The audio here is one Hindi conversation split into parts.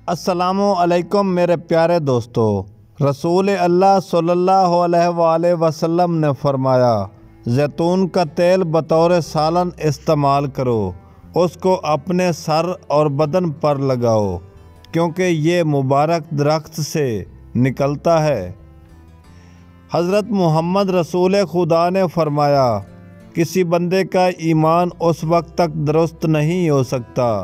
अस्सलामु अलैकुम मेरे प्यारे दोस्तों। रसूल अल्लाह सल्लल्लाहु अलैहि वसल्लम ने फरमाया, जैतून का तेल बतौर सालन इस्तेमाल करो, उसको अपने सर और बदन पर लगाओ, क्योंकि ये मुबारक दरख्त से निकलता है। हज़रत मोहम्मद रसूल खुदा ने फरमाया, किसी बंदे का ईमान उस वक्त तक दुरुस्त नहीं हो सकता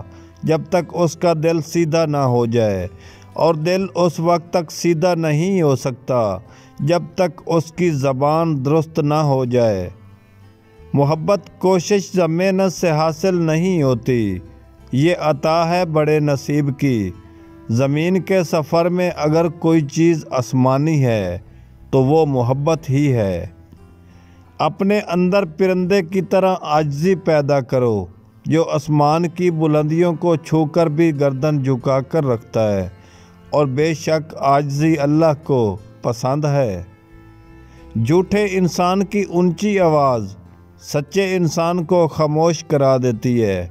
जब तक उसका दिल सीधा ना हो जाए, और दिल उस वक्त तक सीधा नहीं हो सकता जब तक उसकी ज़बान दुरुस्त ना हो जाए। मोहब्बत कोशिश व मेहनत से हासिल नहीं होती, ये अता है बड़े नसीब की। ज़मीन के सफ़र में अगर कोई चीज़ आसमानी है तो वो मोहब्बत ही है। अपने अंदर परिंदे की तरह आजिज़ी पैदा करो, जो आसमान की बुलंदियों को छूकर भी गर्दन झुका कर रखता है, और बेशक आजिज़ी अल्लाह को पसंद है। झूठे इंसान की ऊंची आवाज़ सच्चे इंसान को खामोश करा देती है,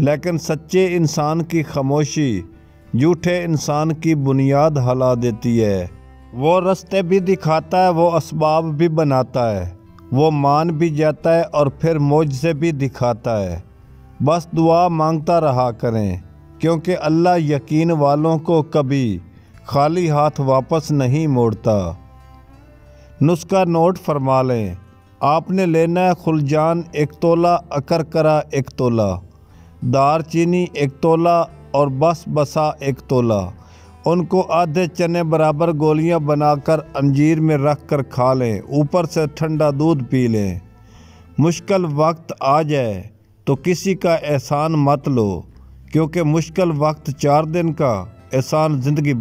लेकिन सच्चे इंसान की खामोशी झूठे इंसान की बुनियाद हिला देती है। वो रास्ते भी दिखाता है, वो असबाब भी बनाता है, वो मान भी जाता है और फिर मौजज़े भी दिखाता है। बस दुआ मांगता रहा करें, क्योंकि अल्लाह यकीन वालों को कभी खाली हाथ वापस नहीं मोड़ता। नुस्खा नोट फरमा लें। आपने लेना है खुलजान 1 तोला, अकरकरा 1 तोला, दारचीनी 1 तोला और बस बसा 1 तोला। उनको आधे चने बराबर गोलियां बनाकर अंजीर में रख कर खा लें, ऊपर से ठंडा दूध पी लें। मुश्किल वक्त आ जाए तो किसी का एहसान मत लो, क्योंकि मुश्किल वक्त 4 दिन का, एहसान ज़िंदगी